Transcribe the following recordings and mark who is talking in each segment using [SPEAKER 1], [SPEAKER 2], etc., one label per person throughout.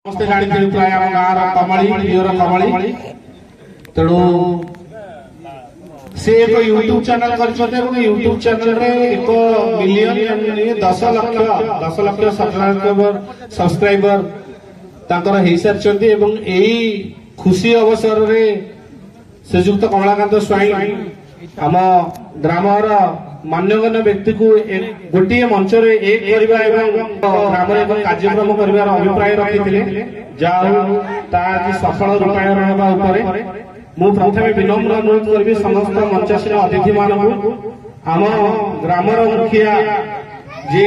[SPEAKER 1] समस्ते जानी प्राय आम गाँव कमली झीर कमली तेणु से एक यूट्यूब चैनल कर यूट्यूब चैनल रे 1 मिलियन 10 लाख सब्सक्राइबर तांकर हेई सारचंती एवं एई खुशी अवसर रे श्रीजुक्त कमलाकांत स्वाई आम ग्रामर मान्यगण्य व्यक्ति को गोटे मंच रे एक करबा एवं ग्राम रे एक कार्यक्रम करबार अभिप्राय रखिथिले जाऊ ताकि सफल रूपायन होबा उपरे मु प्रथमे विनम्र अनुरोध करबी समस्त मंचासीन अतिथि मानकु आम ग्रामर मुखिया जे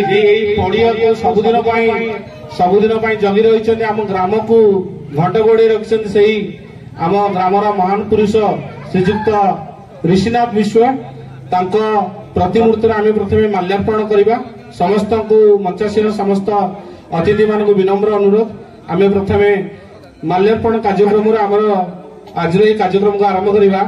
[SPEAKER 1] पड़िया को सबुदिन जगी रही आम ग्राम को घंट गोड़े रखिछन सेही आम ग्रामर महान पुरुष श्रीजुक्त ऋषिनाथ विश्व तांको प्रतिमूर्ति आम प्रथमे माल्यार्पण करबा समस्त को मंचासीन समस्त अतिथि मानकु विनम्र अनुरोध आम प्रथमे माल्यार्पण कार्यक्रम आमर आज कार्यक्रम को आरंभ करवा।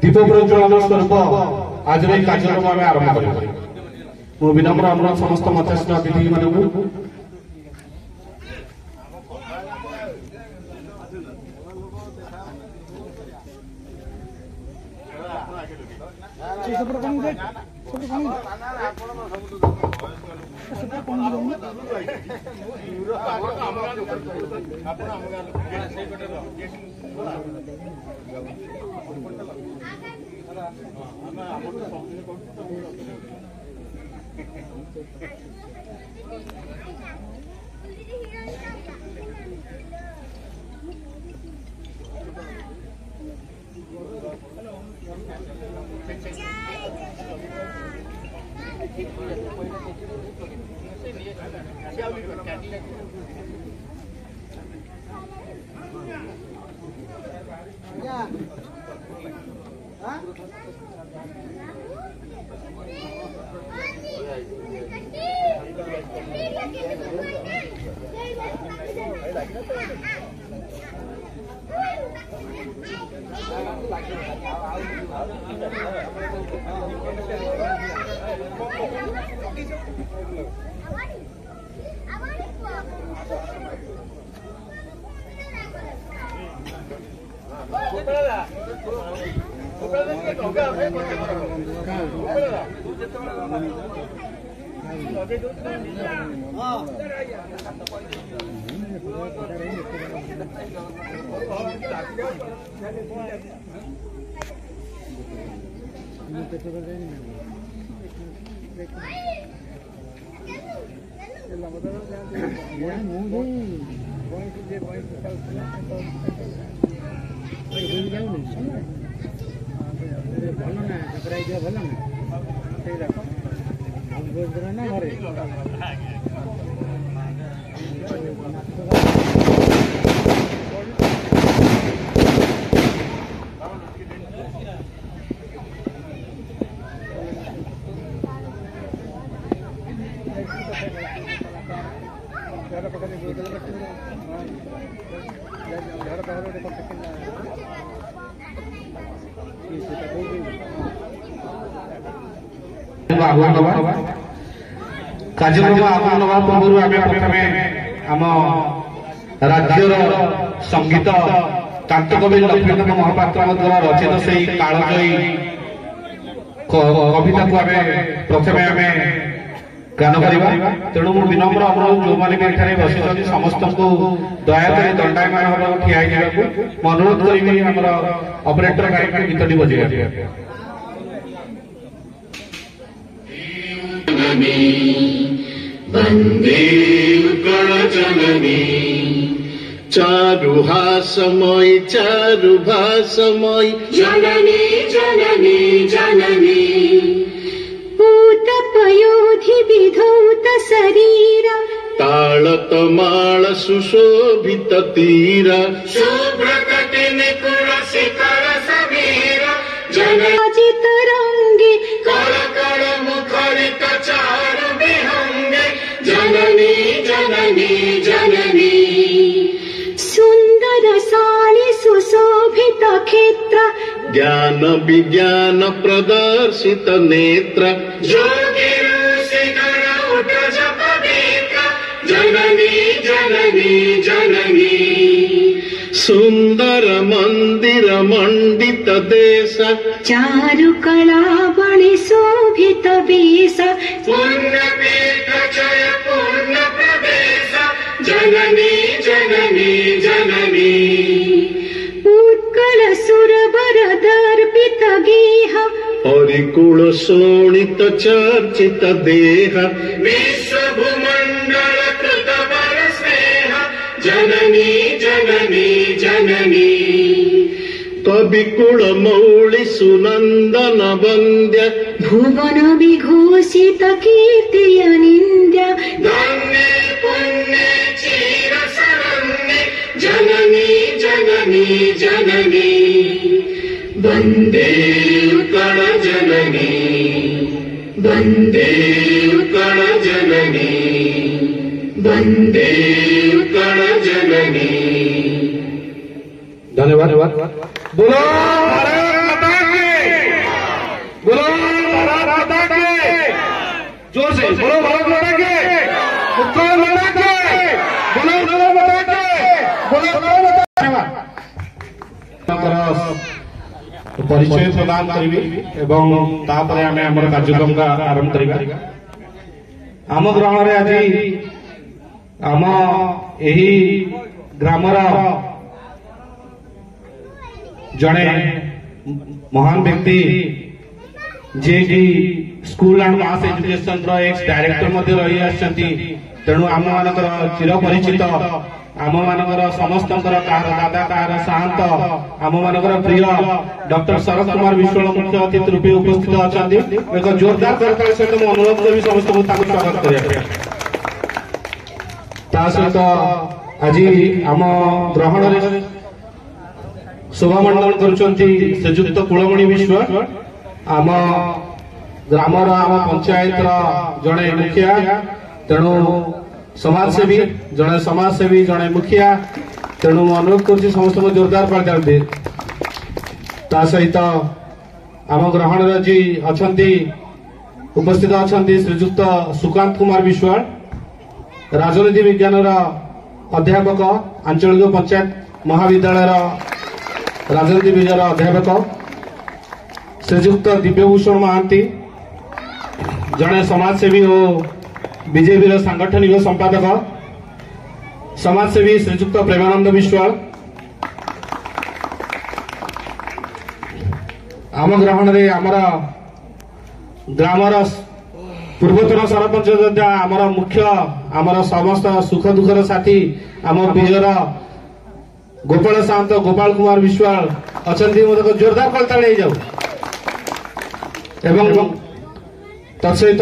[SPEAKER 1] दीप प्रज्वलन स्वरूप आज कार्यक्रम आम आरंभ कर मो विनम्र अनुरोध समस्त मंचासीन अतिथि मानू କାର୍ଯ୍ୟକ୍ରମ ଆଗକୁ ନେବା ପୂର୍ବରୁ ଆମେ ପ୍ରଥମେ ଆମ ରାଜ୍ୟର ସଙ୍ଗୀତ କାନ୍ତକବି ଲକ୍ଷ୍ମୀକାନ୍ତ ମହାପାତ୍ରଙ୍କ ଦ୍ୱାରା ରଚିତ ସେହି କାଳଜୟୀ କବିତାକୁ ଆମେ ପ୍ରଥମେ ଗାନ କରିବା। ତେଣୁ ମୁଁ ବିନମ୍ର ଅନୁରୋଧ ଯୋଉମାନେ ବି ଏଠାରେ ବସିଛନ୍ତି ସମସ୍ତଙ୍କୁ ଦୟାକରି ଦଣ୍ଡାୟମାନ ହେବାକୁ ଠିଆ ହେଇଯିବାକୁ ମୁଁ ଅନୁରୋଧ କରିବି। ଆମର ଅପରେଟର ଗାଡ଼ି ଗୀତଟି ବଜେଇବା।
[SPEAKER 2] वन्दे गणजननी चारुहासमयी चारुभासमयी जननी जननी जननी
[SPEAKER 3] पूतपयोधि विधौत शरीर
[SPEAKER 2] तालतमाल सुशोभित तीर शुभ्रकटि निकुल शिखर समीर जननी
[SPEAKER 3] तरंगे
[SPEAKER 2] कल कल मुखरित चारु विहंगे जननी जननी जननी
[SPEAKER 3] सुंदर साली सुशोभित क्षेत्र
[SPEAKER 2] ज्ञान विज्ञान प्रदर्शित नेत्र जोगी ऋषिगण उठ जप वित्र जननी जननी जननी सुंदर मंदिर मंडित देश
[SPEAKER 3] चारु कला बणि शोभित वेश
[SPEAKER 2] पुण्य पीठ जय पूर्ण प्रवेश जननी जननी जननी
[SPEAKER 3] उत्कल सुरवर दर्पित गेह
[SPEAKER 2] हरिकुल शोणित चर्चित देह विश्व भूमंडल कृत वर स्नेह जननी जननी जननी कविकुल मौलि सुनंदन वंद्य
[SPEAKER 3] भुवन विघोषित कीर्ति अनिंद्य
[SPEAKER 2] धन्य पुण्य चिर शरण्य जननी जननी जननी वन्दे कण जननी वन्दे कण जननी वन्दे कण जननी।
[SPEAKER 1] धन्यवाद। बोलो भारत माता की, बोलो भारत माता की, जोर से बोलो भारत माता की, उत्कल माता की, बोलो उत्कल माता की, बोलो उत्कल माता की। परिचय प्रदान करी एवं तापर आम आम कार्यक्रम का आरंभ करिबा। आम ग्रहण रे आज आम एही ग्रामर जड़े महान व्यक्ति जे कि school and mass education ex director रही आछंती। तेणु आम मानकर चिर परिचित आम मानकर समस्त दादा कार शांत आम मानकर प्रिय डॉक्टर शरद कुमार विश्वाल मुख्य अतिथि रूपे उपस्थित अच्छा। एक जोरदार करताल सहित मुझे अनुरोध करी समस्त स्वागत करिया। सहित आज आम ग्रहण शोभामंडन करुचंती श्रीजुक्त कुलमणि विश्व आम ग्रामर आम पंचायत जड़े मुखिया। तेणु समाजसेवी जड़े समाजसेवी जड़े मुखिया। तेणु अनुरोध कर समस्त जोरदार पार्टी दे। सहित आम ग्रहण जी अच्छा उपस्थित अच्छा श्रीजुक्त सुकांत कुमार विश्वाल राजनीति विज्ञान अध्यापक आंचलिक पंचायत महाविद्यालय राजनीति विज्ञान अध्यापक श्रीजुक्त दिव्यभूषण महांती जड़े समाजसेवी और बीजेपी सांगठनिक संपादक समाजसेवी श्रीजुक्त प्रेमानंद विश्वाल। आम ग्रहण रे आमर ग्रामर पूर्वतन सरपंच आमर मुख्य आमर समस्त सुख दुखर साथी आम प्रियर गोपाल सावंत गोपाल कुमार विश्वाल अच्छा। जोरदार कलताड़ी जाऊ। एवं तत्सहित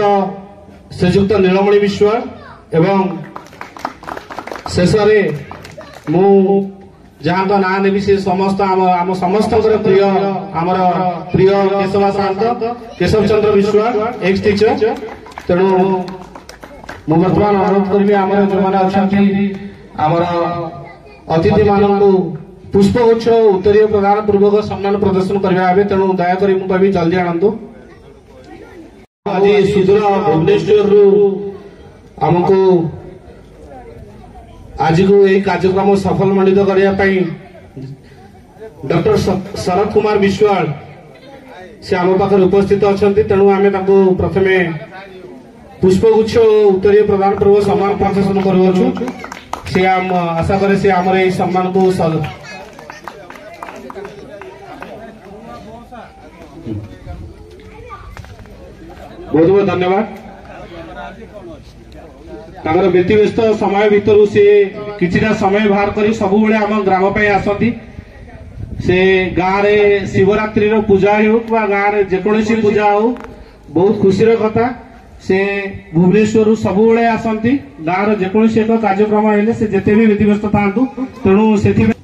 [SPEAKER 1] श्रीजुक्त नीलमणि विश्वाल एवं शेष मु जहाँ तो ना नेबी से समस्त आम समस्त प्रिय आमर प्रिय केशवा साहब केशव चंद्र विश्वाल एक्स टीचर तेणु मु बर्तमान अनुरोध करी आमर जो मैंने अच्छा आमर अतिथि मानू पुष्पगुच्छ उत्तरीय प्रदान पूर्वक सम्मान प्रदर्शन करने तेणु दयाकोरी मुझे जल्दी आणतु आज सुदूर भुवनेश्वर आमको आज को यही कार्यक्रम सफल मंडित करने डॉक्टर शरद कुमार विश्वाल से आम पाखे उपस्थित अच्छा तेणु आम प्रथमे पुष्पगुच्छ उत्तरीय प्रदान पूर्वक सम्मान प्रदर्शन करुँ से आशा करे से आमर यही सम्मान को बहुत बहुत धन्यवाद व्यक्तिव्यस्त समय भितर से किछिटा समय बाहर कर सब बेले आम ग्राम पे आसती से गाँव रे शिवरात्रि पूजा हो गाँव में जेकोसी पूजा हो बहुत खुशी कथा से भुवनेश्वर सब बेले आसती गाँव जेकोसी एक कार्यक्रम हेले से जेते भी व्यक्तिव्यस्त था तेणु से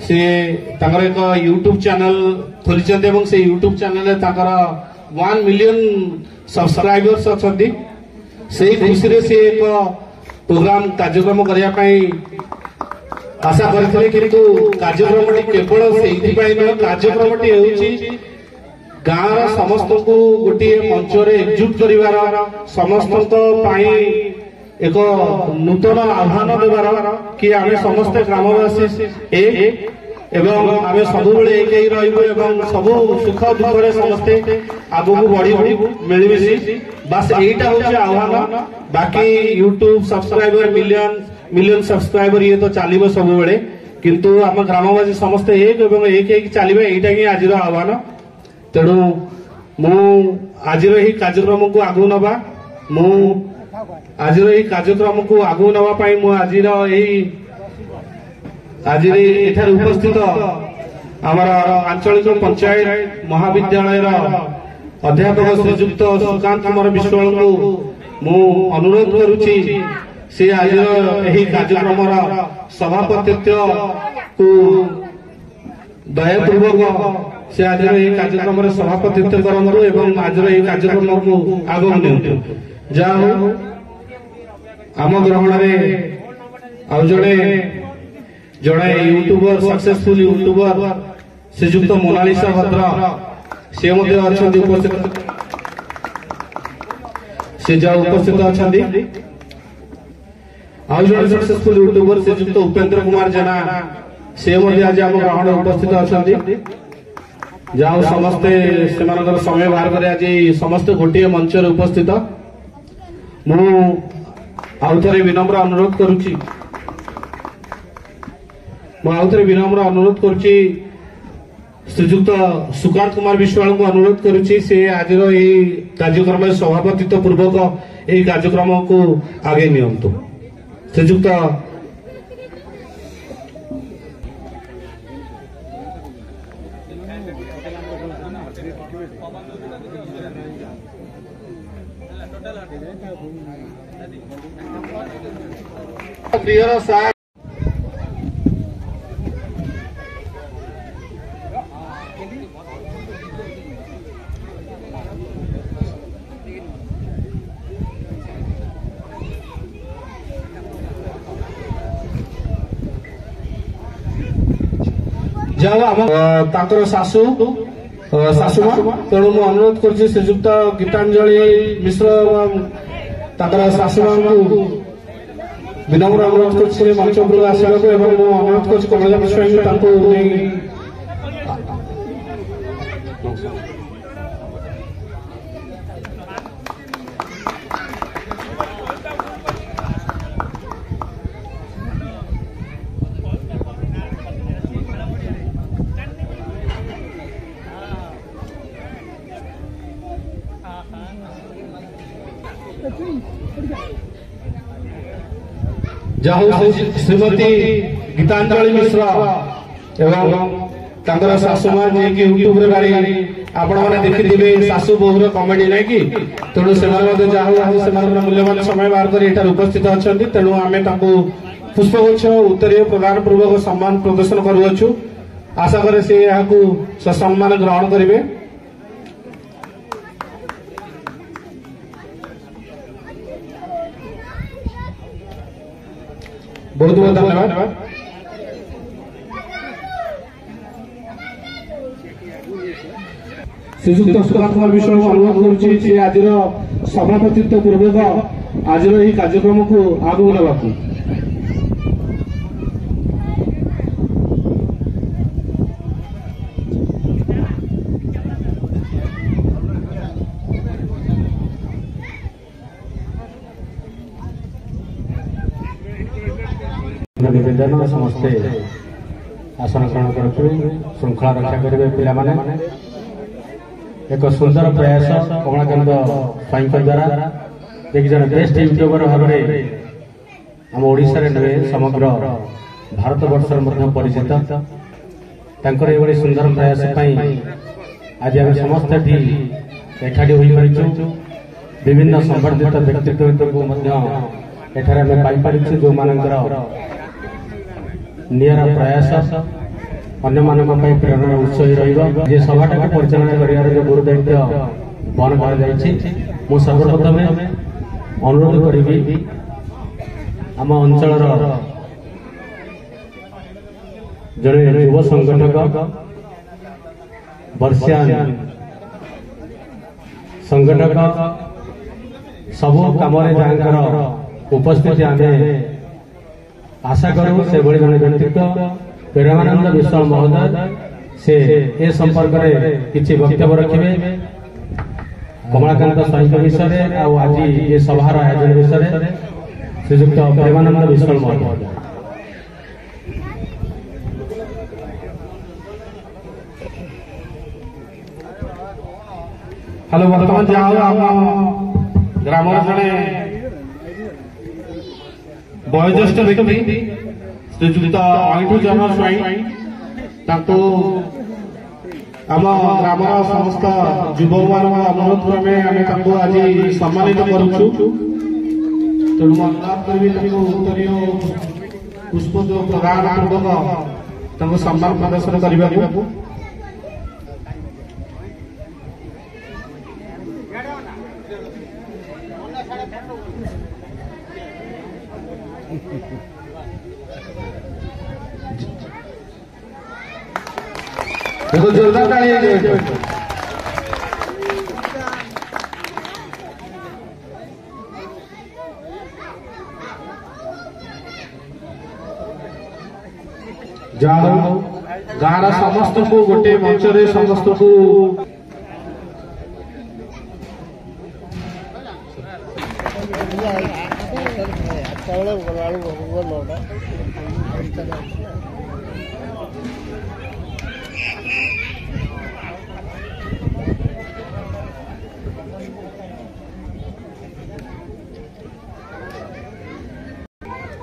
[SPEAKER 1] से एक यूट्यूब चैनल खोली से यूट्यूब चैनल 1 मिलियन सब्सक्राइबर्स अच्छा से खुशी से एक प्रोग्राम कार्यक्रम करने आशा करते किंतु कार्यक्रम केवल से कार्यक्रम गाँव समस्त को गोटे मंच एकजुट कर समस्त एक नूतन आह्वान देवार कि आम समस्त ग्रामवासी एवं आम सब एक सब सुख दुख समस्ते आगू बढ़ी मिलमिशी बस यहीटा हूँ आह्वान बाकी यूट्यूब सब्सक्राइबर मिलियन सब्सक्राइबर ये तो चलो सब बेले किंतु आम ग्रामवासी समस्ते एक चलिए यहीटा ही आज आह्वान तेणु मु आज कार्यक्रम को आगू नवा मु आज कार्यक्रम को आगू नापी आज उपस्थित आमर आंचलिक पंचायत महाविद्यालय अध्यापक श्रीजुक्त सुकांत कुमार विश्वाल को मु अनुरोध करुच्ची से आज कार्यक्रम सभापतित्व को दयापूर्वक से आज कार्यक्रम सभापतित्व करूँ एवं आज कार्यक्रम को आगू नि जहाँ आम ग्रहण में जड़े यूट्यूबर सक्सेसफुल यूट्यूबर श्रीजुक्त मोनालिसा भद्र सी उपस्थित से जहाँ उपस्थित अच्छा आज जड़े सक्सेसफुल यूट्यूबर श्रीजुक्त उपेंद्र कुमार जेना से आज आम ग्रहण उपस्थित अच्छा जहाँ समस्ते समय बाहर कर आज समस्ते गोटे मंच उपस्थित मु आउथरे विनम्र अनुरोध करुच्ची विनम्र अनुरोध करुच्ची श्रीजुक्त सुकांत कुमार विश्वाल को अनुरोध करुच्ची से आज कार्यक्रम सभापतित्व पूर्वक यही कार्यक्रम को आगे नियंतु श्रीजुक्त प्रियर सार तांकर शाशु शाशुमा तेणु मु अनुरोध कर श्रीजुक्त गीतांजलि मिश्र तांकर शाशुमा विनम्र अनुरोध कर मंच उपरକୁ ଆସିବାକୁ ଏବଂ ମୁଁ ଅନୁରୋଧ କରୁଛି କମଳା ବିଶ୍ୱାସଙ୍କୁ ତାଙ୍କୁ ନେଇ जाहु श्रीमती गीतांजलि मिश्र एवं तांकर शाशुमा जे कि यूट्यूब रे बारी आपण माने देखिथिबे शाशु बहुर कॉमेडी नै कि तेणु से जाहु आज से मूल्यवान समय बाहर कर एठार उपस्थित अछंती तेणु आमे तांको पुष्पगुच्छ उत्तरीय प्रदान पूर्वक सम्मान प्रदर्शन करूछु आशा करे से याकू सम्मान ग्रहण करिवे। बहुत बहुत धन्यवाद। श्रीजुक्त सुभाष कुमार विश्व अनुरोध करुच्ची आज सभापतित्व पूर्वक आज कार्यक्रम को आगू नवाक निवेदन समस्ते आसन ग्रहण कर श्रृंखला रक्षा करेंगे पिला माने एक सुंदर प्रयास कमलाकांत स्वाई द्वारा एक जन बेस्ट यूट्यूबर भाव में आम ओडिशा रे नुहे समग्र भारत वर्ष परिचित तांकर एभली सुंदर प्रयास आज आम समस्त एकाठी हो विभिन्न संवर्धित व्यक्तित्व को एठारे जो मानकर निरा प्रयास अन्य मानक प्रेरणा उत्स रही सभाटा को परिचालना कर जो गुरु दायित्व बहन कर सर्वप्रथम अनुरोध करी आम अंचल जड़े युव संगठक वर्षियान संगठक सबू कम उपस्थिति आम आशा करूँ से भली जन व्यक्तित्व प्रेमानंद विश्वाल महोदय से ए संपर्क में किसी वक्तव्य रखिए कमलाकांत स्वाई विषय आज ये सभार आयोजन विषय श्रीजुक्त प्रेमानंद विश्वाल महोदय। हेलो बर्तमान जहाँ ग्राम जड़े वयोज्येष्ठ व्यक्ति श्रीजुक्त अईठू जन स्वाई आम ग्राम समस्त युवक मान अनुरोध क्रमे आज सम्मानित करुचु तेणु अनुरोध करी उत्तरीय पुष्प प्रदान पूर्वक सम्मान प्रदर्शन करने को देखो जोरदार ताली जहाँ गाँव समस्त को गोटे मंच रे समस्त को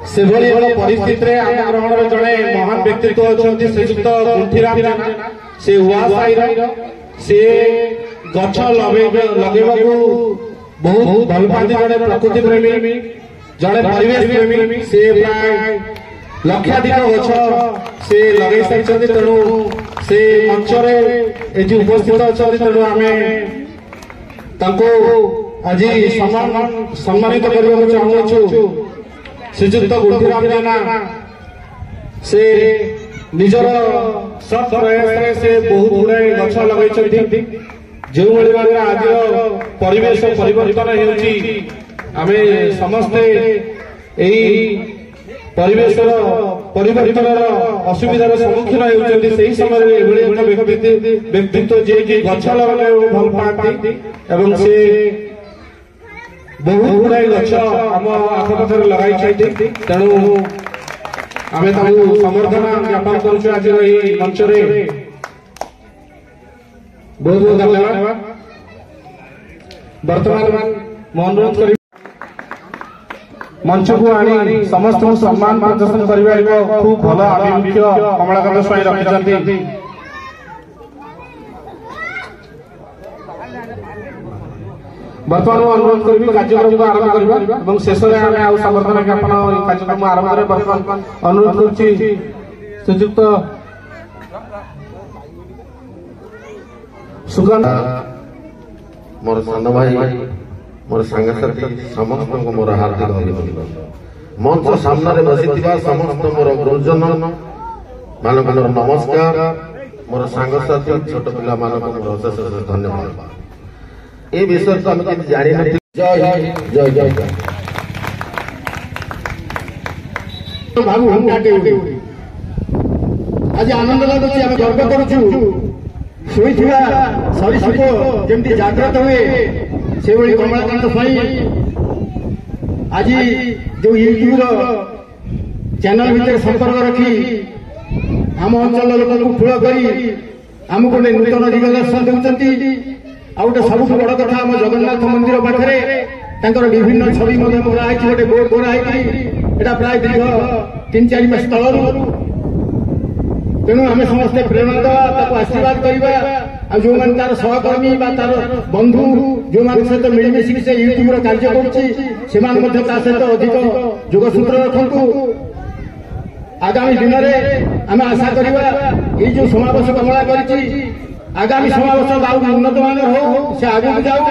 [SPEAKER 1] से परिस्थिति आम ग्रहण जड़े महान व्यक्तित्व अच्छा श्रीजुक्त गुंठीराम जेना से हुआ साई से गछ लगेबा बहुत भल पाती जड़े प्रकृति प्रेमी जड़े परिवेश प्रेमी से प्राय लक्षाधिक गछ से लगे सारी तेणु से मंच उपस्थित अच्छा तेणु आम आज सम्मानित करने चाहूँ श्रीजुक्त गुंठीराम जेना से निजर सब प्रयास से बहुत गुड़ाए गछ लगे जो भाई आज परिवेश परिवर्तन आम समस्ते परिवेश परिवर्तन असुविधार सम्मुखीन होती से समय व्यक्तित्व जी गछ लगे भल पाती एवं से बहुत गुड़ाए गछ आम आखपाखर लगाई तेणु आम समर्थना ज्ञापन करुँ आज मंच बहुत बहुत धन्यवाद। वर्तमान मैं अनुरोध कर मंच को आनी समस्त सम्मान प्रदर्शन करने एक खूब भल आभिमुख्य कमलाकांत स्वाई रखिंट। वर्तमान अनुरोध करी कार्यक्रम को आरंभ करवा शेष में आम समर्थन ज्ञापन कार्यक्रम आरंभ कर वर्तमान अनुरोध कर श्रीजुक्त
[SPEAKER 4] मोर सान भाई मोर सांगसाथी समस्त को मोर हार्दिक अभिनंदन। मंच सामने बसी समस्त मोर गुरुजन मानक मोर नमस्कार। मोर सांगसाथी छोट पिला मानक मोर अशेष अशेष धन्यवाद। ये विषय तो आम कि जानी न जय जय जय जय
[SPEAKER 5] बाबू हम काटे आज आनंद लगुच आम गर्व करुचु शोईथिबा सरीसृप जमती जागृत हुए से भली कमलाकांत स्वाई आज जो यूट्यूब चैनल भितर संपर्क रखी आम अंचल लोक फूल करी आमको नूतन दिगदर्शन देउछंती। आ गोटे सबुठ बड़ कथा आम जगन्नाथ मंदिर पाखे विभिन्न छवि मराई गोटे बोर्ड कराई प्राय दीर्घ 3-4 मास तलू तेणु आम समस्ते प्रेरणा देवा आशीर्वाद करवा जो तार सहकर्मी तार बंधु जो सहित मिलमिशिक से यूट्यूब कार्य कर सहित अधिक जोगसूत्र रखु। आगामी दिन में आम आशा करवा ये जो समावेश कमला कर आगामी समावेश आउ उन्नत मान हो से आगे जाऊ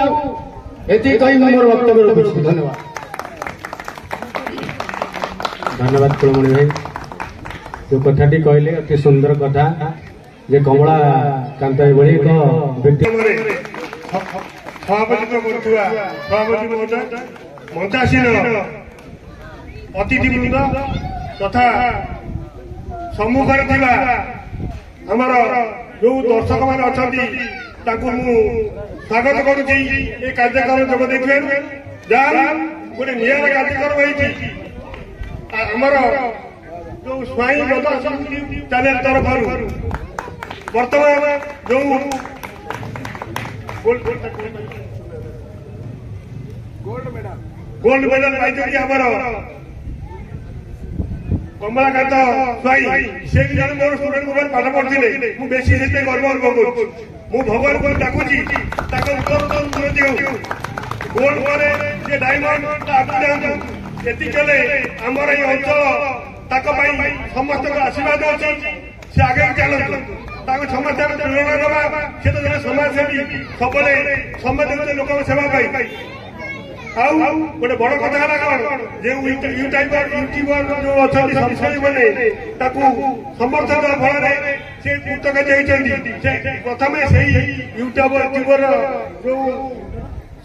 [SPEAKER 5] ये कही मोर वक्तव्य रखुच्छी। धन्यवाद।
[SPEAKER 6] धन्यवाद कुलमणि भाई जो कथाटी कहले अति सुंदर कथा जे कमलाकांत एभली एक व्यक्ति
[SPEAKER 5] अतिथिवृंद तथा सम्मुखर आमर जो दर्शक मान अच्छा स्वागत करुच्ची कार्यक्रम जोग देखिए जहाँ गोटे निरा कार्यक्रम आमर जो स्वाई चैनल तरफ वर्तमान जो गोल्ड मेडल पाई आमर कमलाकांत स्वाई से भी जन मोर स्टूडेंट को पाठ पढ़ी मुझे बेसी से गर्व अनुभव कर भगवान को डाकुची उत्तर दियो गोल्ड पर डायमंड आगे ये आमर ये अंचल समस्त आशीर्वाद अच्छी से आगे चलते समस्त प्रेरणा दबा से तो जन समाजसेवी सब समाज लोक सेवा गोटे बड़ कथा कौन जो यूट्यूबर जो अच्छा सब्सक्राइब मैंने समर्थन देवा फल से पुस्तक प्रथम से यूट्यूबर जो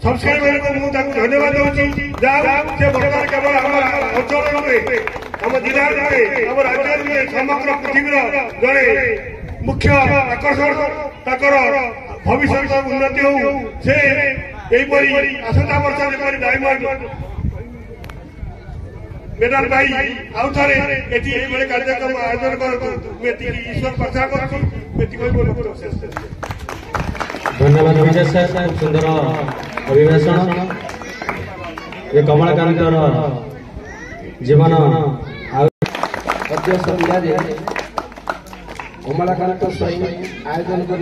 [SPEAKER 5] सब्सक्राइबर को मुझे धन्यवाद दूसरी जहाँ से बर्तमान केवल आम अंचल नुहे आम जिला नुहे आम राज्य नुहे समग्र पृथ्वी जड़े मुख्य आकर्षण भविष्य उन्नति हो से आसंता वर्ष डायमंड मेडल पाई आउ थे ये कार्यक्रम आयोजन करूँ ईश्वर प्रार्थना कर
[SPEAKER 6] धन्यवाद विजय सर सुंदर अभिभाषण ये कमलाकांत जीवन कमलाकांत स्वयं आयोजन कर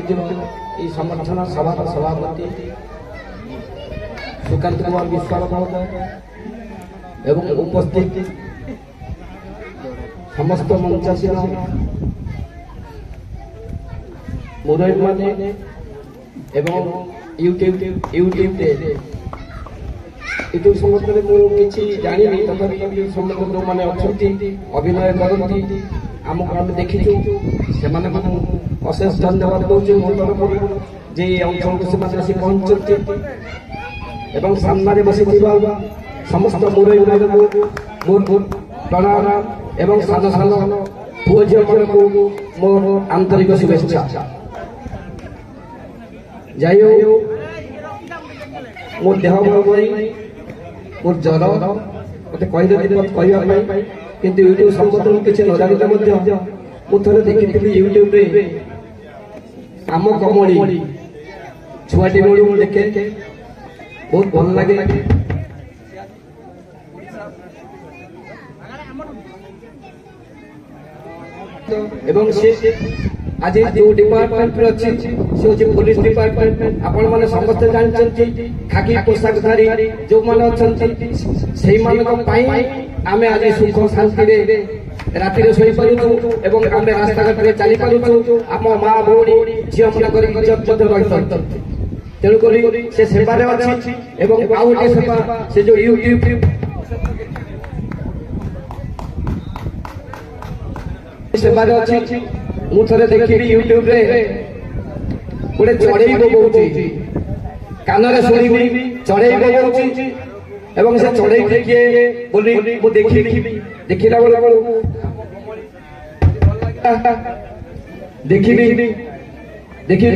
[SPEAKER 6] समर्थन सभा सभापति सुकांत कुमार विश्वास महोदय एवं उपस्थित समस्त मंचासीन मुरई माने एवं यूट्यूब समस्त मुझे जानी तथापि समस्त जो मैंने अच्छा अभिनय करती आमको आम देखीचु से अशेष धन्यवाद दूसरी मो तरफ जे अंचल को से पहुंचती एवं सामने बसी समस्त मुरई मोर प्रणाम एवं सान सान पुओ झील मान को मोर आंतरिक शुभेच्छा जाइ मोर देह भल मोर जर मत कहवाई किंतु यूट्यूब संबंध किसी न जानते मुझे देखी यूट्यूब आम कमली छुआटी बेलू देखे बहुत भल लगे एवं से आज जो डिपार्टमेंट अच्छी से हूँ पुलिस डिपार्टमेंट आपण मैंने समस्ते जानते खाकी पोशाक धारी जो मैंने अच्छा आम आज सुख शांति राति शोई पारुचु एवं आम रास्ता घाट चली पारुचु आम माँ भौणी झील मान इज्जत रही तेणुक से सेवार अच्छी एवं आउ गोटे सेवा से जो यूट्यूब सेवार अच्छी मुझे देखी यूट्यूब गोटे चढ़ई बोबौची कान शुणी चढ़ई बोबौची एवं से चढ़ई किए बोली मुझे देखला देखी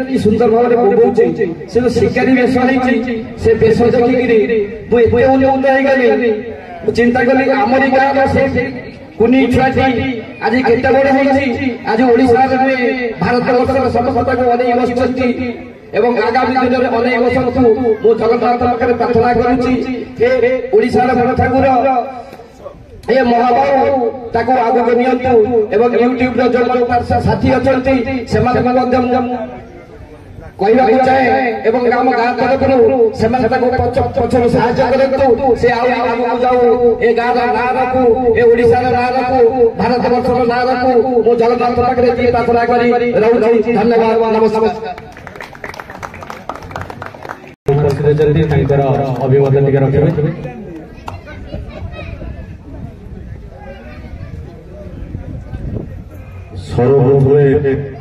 [SPEAKER 6] कि सुंदर भाव में बोबौची से जो शिकारी वेश से वेश देखी चिंता कली आमरी गाँव कुनी छुआटी आज केते बड़ होई आज ओडिशा रे भारत वर्षर समस्त को अनेक बसुची एवं आगामी दिन में अनेक बसंतु मो जगन्नाथ पाखे प्रार्थना करूची ए ओडिशा रे बड़ ठाकुर ए महाबाहु ताको आगु नियंतु एवं यूट्यूब रो जो साथी अछंती से माने कहवा चाहे एवं आम गाँ तरफ पछर साहय करूँ से आगे जाऊ ए गाँव ना रखू ए ओडिशा ना रखू भारत वर्षर ना रखू मो जगन्नाथ पाखे प्रार्थना करी धन्यवाद नमस्कार अभिवादन टे रखे
[SPEAKER 4] सर्वप्रथमे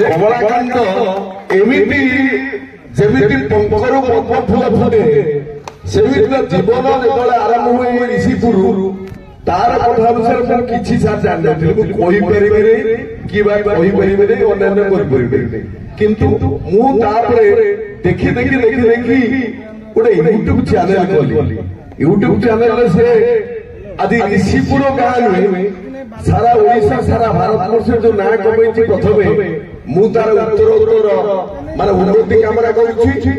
[SPEAKER 4] कमलाकांत एमिति जेमिति पंखरु पद्म फूल फुटे सेमिति जीवन जेतले आरंभ हुए ऋषिपुर तार कथा विषय किसी सार जान कही पारे कि अन्य कर किंतु मु देखी देखी देखी देखी गोटे यूट्यूब चैनल कली यूट्यूब चैनल से आज ऋषिपुर गाँव में सारा ओडिशा सारा भारत वर्ष जो ना कमे प्रथम मु तार उत्तर उत्तर मान उन्नति कामना करुछि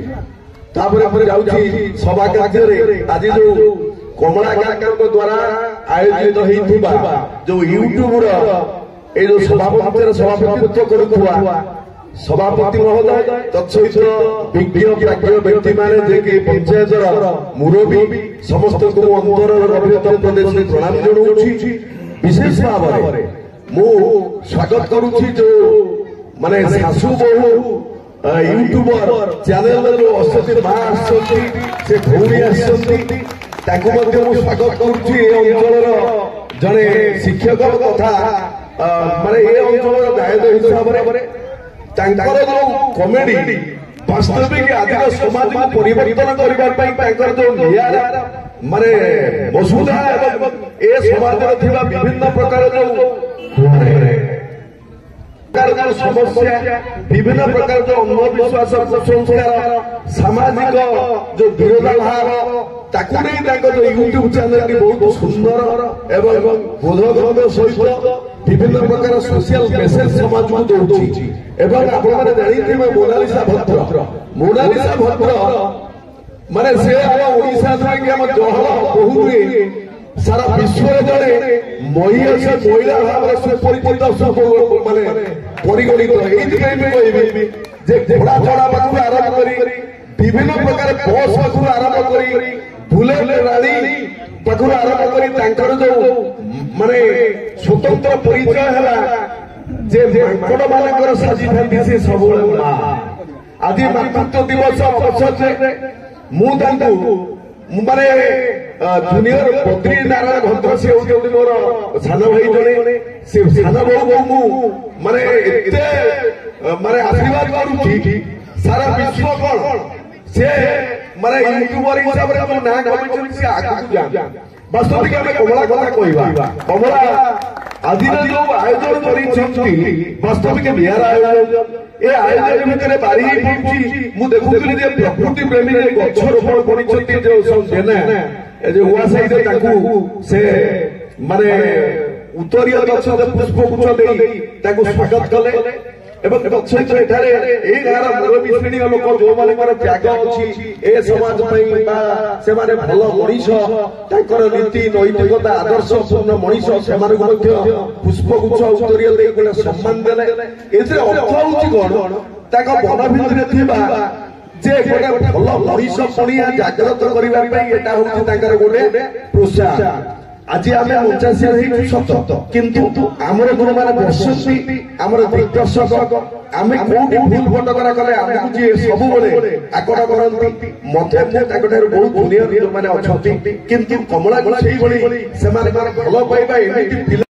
[SPEAKER 4] सभा कार्य आज जो कमलाकांत द्वारा आयोजित होइथिबा जो यूट्यूब ए जो सभापतित्व करुवा सभापति महोदय तत्सहित विज्ञ प्राज्ञ व्यक्ति माने जे कि पंचायत मुरबी समस्त को अंतर अभिनंदन प्रदेश प्रणाम जनाऊँ विशेष भाव में मु स्वागत करुछि जो माने सासू बहु यूट्यूबर चैनल जो असती माँ आसती से भौणी आसती स्वागत करुछि अंचल जड़े शिक्षक कथा माने ये अंचल दायित्व हिसाब से जो कमेडी वास्तविक आज समाज को परिवर्तन करने जो नियारा माने वसुधा ए समाज विभिन्न प्रकार जो समस्या विभिन्न प्रकार जो अंधविश्वास कुसंस्कार सामाजिक जो विरोधाभाव ତାକୁ ନେଇ ତାଙ୍କ ୟୁଟ୍ୟୁବ ଚ୍ୟାନେଲଟି ବହୁତ ସୁନ୍ଦର ଏବଂ ବୋଧଗମ୍ୟ ସହିତ ବିଭିନ୍ନ ପ୍ରକାର ସୋସିଆଲ ମେସେଜ ସମାଜକୁ ଦଉଛି। ଏବଂ ଆପଣମାନେ ଜାଣିଥିବେ ମୋନାଲିସା ଭଦ୍ର ମାନେ ସେ ଆମ ଓଡିଶା ନୁହେଁ କି ଆମ ଜହଳ ବହୁ ନୁହେଁ, ସାରା ବିଶ୍ୱରେ ଜଣେ ମହିଳା ଭାବରେ ସୁପରିଚିତ ମାନେ ପରିଗଣିତ। ଏଇଥିପାଇଁ ମୁଁ କହିବି ଯେ ଘୋଡ଼ା ଚଢ଼ା ପାଖରୁ ଆରମ୍ଭ କରି ବିଭିନ୍ନ ପ୍ରକାର ବସ୍ ପାଖରୁ ଆରମ୍ଭ କରି ବୁଲେଟ ରାଣୀ ପାଖରୁ ଆରମ୍ଭ କରି ତାଙ୍କର ଯୋଉ ମାନେ ସ୍ୱତନ୍ତ୍ର ପରିଚୟ ହେଲା ଯେ ମାଙ୍କଡ ମାନଙ୍କର ସାଜିଥାନ୍ତି ସେ ସବୁବେଳେ ମା। ଆଜି ମାତୃତ୍ୱ ଦିବସ ଅବସରରେ ମୁଁ ତାଙ୍କୁ ମାନେ ଜୁନିୟର ବଦ୍ରୀ ନାରାୟଣ ଭଦ୍ର ସେ ହଉଛନ୍ତି ମୋର ସାନ ଭାଇ ଜଣେ। ସେ ସାନ ବୋହୂ ମୁଁ ମାନେ ଏତେ ମାନେ ଆଶୀର୍ବାଦ କରୁଛି ସାରା ବିଶ୍ୱ କଣ ସେ ମାନେ ୟୁଟ୍ୟୁବର ହିସାବରେ ଆମ ନାଁ କମେଇଛନ୍ତି, ସେ ଆଗକୁ ଯାଆନ୍ତି। ବାସ୍ତବିକ ଆମେ କମଳା କଥା କହିବା, କମଳା ଆଜିର ଯୋଉ ଆୟୋଜନ କରିଛନ୍ତି ବାସ୍ତବିକ ନିଆର ଆୟୋଜନ। ଏ ଆୟୋଜନ ଭିତରେ ବାରି ପଡୁଛି ମୁଁ ଦେଖୁଥିଲି ଯେ ପ୍ରକୃତି ପ୍ରେମୀ ଗଛ ରୋପଣ କରିଛନ୍ତି ଯୋଉ ସବୁ ଜେନା ଯୋଉ ଉଆସାହିରେ ତାଙ୍କୁ ସେ ମାନେ ଉତ୍ତରୀୟ ଗଛ ପୁଷ୍ପଗୁଚ୍ଛ ଦେଇ ତାଙ୍କୁ ସ୍ୱାଗତ କଲେ। ଏବଂ ସହିତ ଏଠାରେ ଏଇ ଗାଁର ମୁରବୀ ଶ୍ରେଣୀର ଲୋକ ଯୋଉମାନଙ୍କର ତ୍ୟାଗ ଅଛି ଏ ସମାଜ ପାଇଁ ବା ସେମାନେ ଭଲ ମଣିଷ, ତାଙ୍କର ନୀତି ନୈତିକତା ଆଦର୍ଶପୂର୍ଣ୍ଣ ମଣିଷ, ସେମାନଙ୍କୁ ମଧ୍ୟ ପୁଷ୍ପଗୁଚ୍ଛ ଉତ୍ତରୀୟ ଦେଇ ଗୋଟେ ସମ୍ମାନ ଦେଲେ। ଏଥିରେ ଅର୍ଥ ହଉଛି କଣ, ତାଙ୍କ ମନ ଭିତରେ ଥିବା ଯେ ଗୋଟେ ଭଲ ମଣିଷ ପଣିଆ ଜାଗ୍ରତ କରିବା ପାଇଁ ଏଟା ହଉଛି ତାଙ୍କର ଗୋଟେ ପ୍ରୋତ୍ସାହନ। ଆଜି ଆମେ 85 ହେଇଛୁ ସତ, କିନ୍ତୁ ଆମର ଯୋଉମାନେ ବସନ୍ତି ଆମର ଦିଗ୍ଦର୍ଶକ ଆମେ କୋଉଠି ଭୁଲ ଭଟକରା କଲେ ଆମକୁ ଯିଏ ସବୁବେଳେ ଆକଟ କରନ୍ତି। ମତେ ମୁଁ ତାଙ୍କଠାରୁ ବହୁତ ଦୁନିଆ ଯୋଉମାନେ ଅଛନ୍ତି, କିନ୍ତୁ କମଳାକୁ ସେଇଭଳି ସେମାନେ ଭଲ ପାଇବା ଏମିତି